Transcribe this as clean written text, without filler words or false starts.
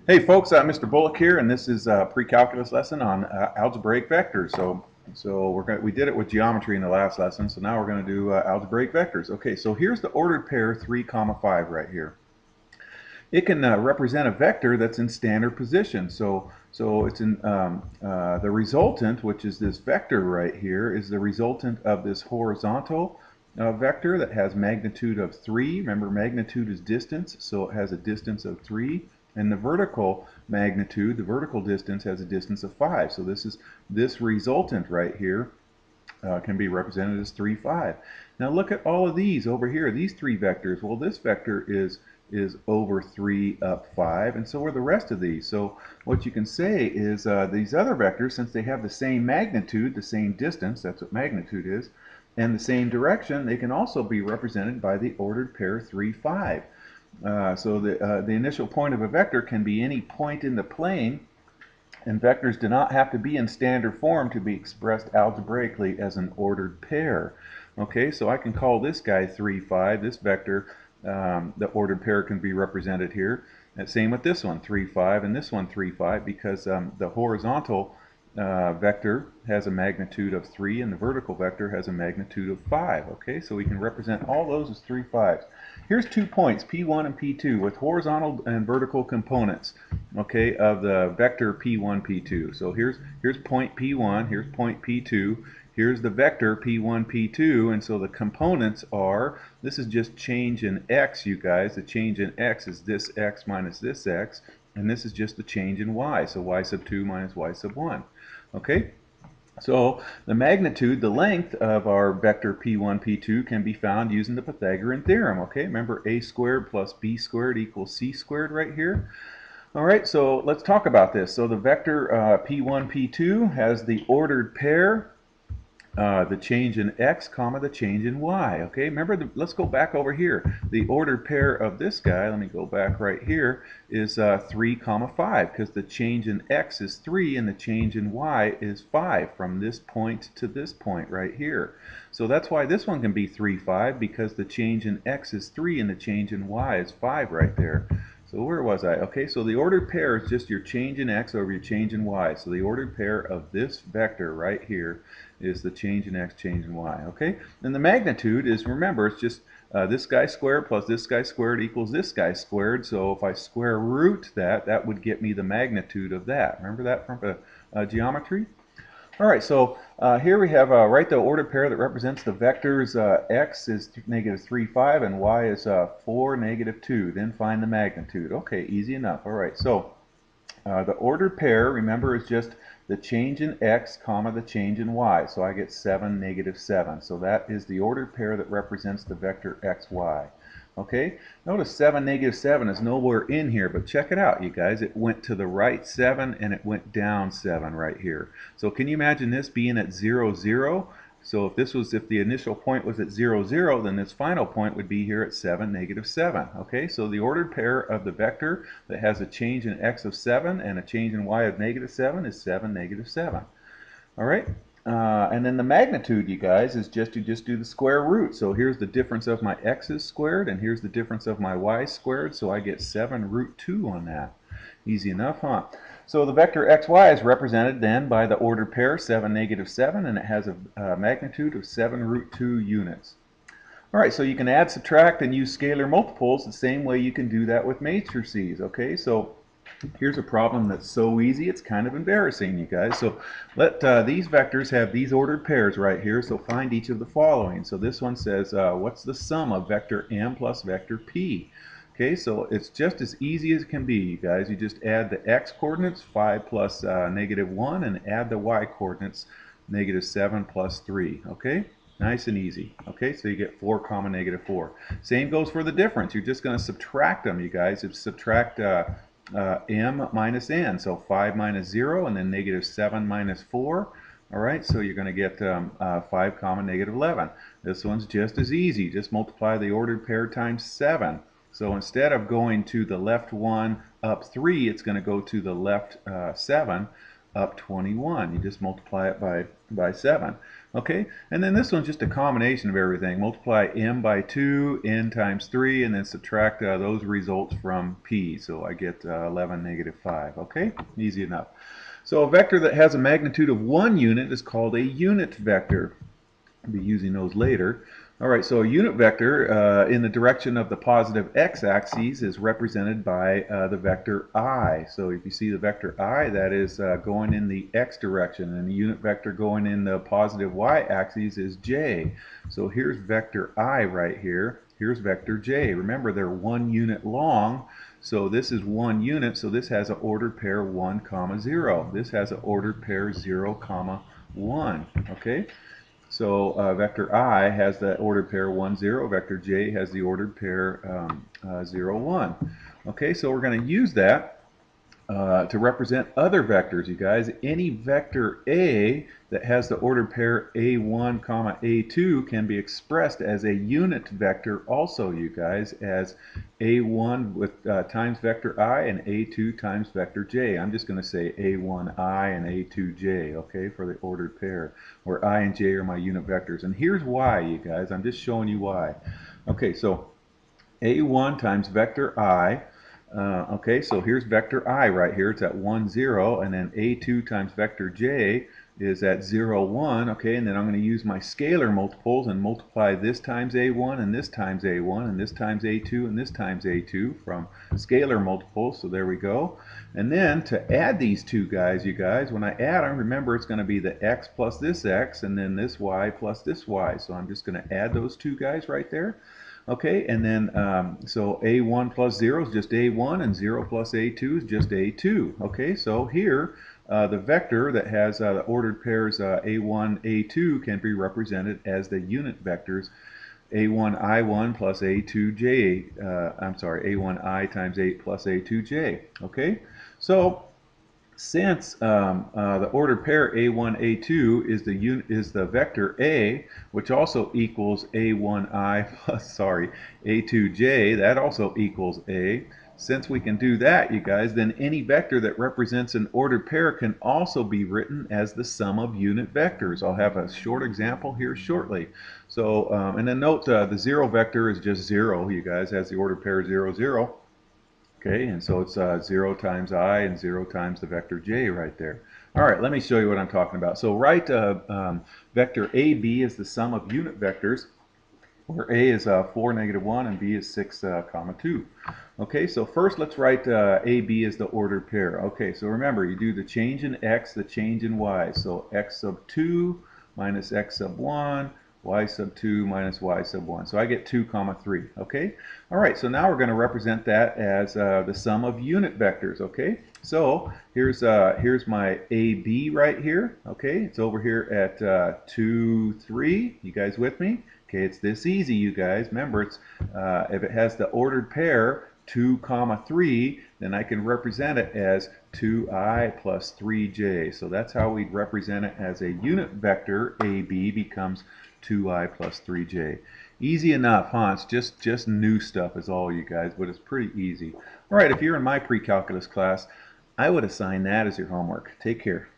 Hey folks, Mr. Bullock here, and this is a pre-calculus lesson on algebraic vectors. We did it with geometry in the last lesson, so now we're going to do algebraic vectors. Okay, so here's the ordered pair 3, 5 right here. It can represent a vector that's in standard position. So it's in the resultant, which is this vector right here, is the resultant of this horizontal vector that has magnitude of 3. Remember, magnitude is distance, so it has a distance of 3. And the vertical magnitude, the vertical distance, has a distance of 5. So this resultant right here can be represented as 3, 5. Now look at all of these over here, these three vectors. Well, this vector is over 3 up 5, and so are the rest of these. So what you can say is these other vectors, since they have the same magnitude, the same distance, that's what magnitude is, and the same direction, they can also be represented by the ordered pair 3, 5. So the initial point of a vector can be any point in the plane, and vectors do not have to be in standard form to be expressed algebraically as an ordered pair. Okay, so I can call this guy 3, 5. This vector, the ordered pair can be represented here. And same with this one, 3, 5, and this one, 3, 5, because the horizontal vector has a magnitude of 3 and the vertical vector has a magnitude of 5. Okay, so we can represent all those as 3, 5s. Here's 2 points, P1 and P2, with horizontal and vertical components, okay, of the vector P1, P2. So here's point P1, here's point P2, here's the vector P1, P2, and so the components are, this is just change in x, you guys. The change in x is this x minus this x, and this is just the change in y, so y sub 2 minus y sub 1. Okay, so the magnitude, the length of our vector P1, P2 can be found using the Pythagorean theorem. Okay, remember a squared plus b squared equals c squared right here. All right, so let's talk about this. So the vector P1, P2 has the ordered pair, the change in x, comma, the change in y. Okay, remember, let's go back over here. The ordered pair of this guy, let me go back right here, is 3, 5, because the change in x is 3 and the change in y is 5 from this point to this point right here. So that's why this one can be 3, 5, because the change in x is 3 and the change in y is 5 right there. So where was I? Okay, so the ordered pair is just your change in x over your change in y. So the ordered pair of this vector right here is the change in x, change in y. Okay, and the magnitude is, remember, it's just this guy squared plus this guy squared equals this guy squared. So if I square root that, that would get me the magnitude of that. Remember that from geometry? All right, so here we have write the ordered pair that represents the vectors x is negative 3, 5, and y is 4, negative 2. Then find the magnitude. Okay, easy enough. All right, so the ordered pair, remember, is just the change in x, comma, the change in y. So I get 7, negative 7. So that is the ordered pair that represents the vector x, y. Okay, notice 7, negative 7 is nowhere in here, but check it out, you guys. It went to the right 7 and it went down 7 right here. So can you imagine this being at 0, 0? So if the initial point was at 0, 0, then this final point would be here at 7, negative 7. Okay, so the ordered pair of the vector that has a change in x of 7 and a change in y of negative 7 is 7, negative 7. All right, and then the magnitude, you guys, is you just do the square root. So here's the difference of my x's squared, and here's the difference of my y squared, so I get 7 root 2 on that. Easy enough, huh? So the vector xy is represented then by the ordered pair 7, negative 7, and it has a magnitude of 7 root 2 units. All right, so you can add, subtract, and use scalar multiples the same way you can do that with matrices. Okay, so here's a problem that's so easy it's kind of embarrassing, you guys. So let these vectors have these ordered pairs right here, so find each of the following. So this one says what's the sum of vector m plus vector p? Okay, so it's just as easy as it can be, you guys. You just add the x coordinates, 5 plus negative 1, and add the y coordinates, negative 7 plus 3. Okay, nice and easy. Okay, so you get 4 comma negative 4. Same goes for the difference. You're just going to subtract them, you guys. You subtract m minus n, so 5 minus 0, and then negative 7 minus 4. All right, so you're going to get 5 comma negative 11. This one's just as easy. Just multiply the ordered pair times 7. So instead of going to the left 1 up 3, it's going to go to the left 7. up 21. You just multiply it by 7. Okay, and then this one's just a combination of everything. Multiply m by 2, n times 3, and then subtract those results from p. So I get 11, negative 5. Okay, easy enough. So a vector that has a magnitude of 1 unit is called a unit vector. I'll be using those later. Alright, so a unit vector in the direction of the positive x-axis is represented by the vector I. So if you see the vector I, that is going in the x direction, and the unit vector going in the positive y-axis is j. So here's vector I right here. Here's vector j. Remember, they're 1 unit long, so this is 1 unit, so this has an ordered pair 1, 0. This has an ordered pair 0, 1. Okay? So vector I has the ordered pair 1, 0. Vector j has the ordered pair 0, 1. Okay, so we're going to use that to represent other vectors, you guys. Any vector A that has the ordered pair A1, A2 can be expressed as a unit vector also, you guys, as A1 with times vector I and A2 times vector j. I'm just going to say A1I and A2j, okay, for the ordered pair, where I and j are my unit vectors. And here's why, you guys. I'm just showing you why. Okay, so A1 times vector I. Okay, so here's vector I right here. It's at 1, 0, and then A2 times vector j is at 0, 1. Okay, and then I'm going to use my scalar multiples and multiply this times A1 and this times A1 and this times A2 and this times A2 from scalar multiples. So there we go. And then to add these two guys, you guys, when I add them, remember it's going to be the x plus this x and then this y plus this y. So I'm just going to add those two guys right there. Okay, and then so A1 plus 0 is just A1, and 0 plus A2 is just A2. Okay, so here the vector that has the ordered pairs A1, A2 can be represented as the unit vectors A1I1 plus A2J, I'm sorry, A1I times 8 plus A2J. Okay, so since the ordered pair A1, A2 is the vector A, which also equals A1I plus, A2J, that also equals A. Since we can do that, you guys, then any vector that represents an ordered pair can also be written as the sum of unit vectors. I'll have a short example here shortly. So, and then note the 0 vector is just 0, you guys, has the ordered pair 0, 0. Okay, and so it's 0 times I and 0 times the vector j right there. All right, let me show you what I'm talking about. So write vector AB is the sum of unit vectors, where A is 4, negative 1, and B is 6, 2. Okay, so first let's write AB as the ordered pair. Okay, so remember, you do the change in x, the change in y. So x sub 2 minus x sub 1, y sub 2 minus y sub 1. So I get 2, 3. Okay? All right, so now we're going to represent that as the sum of unit vectors. Okay? So here's my AB right here. Okay? It's over here at 2, 3. You guys with me? Okay, it's this easy, you guys. Remember, it's if it has the ordered pair 2, 3, then I can represent it as 2i plus 3j. So that's how we represent it as a unit vector. AB becomes 2i plus 3j. Easy enough, huh? It's just new stuff is all, you guys, but it's pretty easy. All right, if you're in my pre-calculus class, I would assign that as your homework. Take care.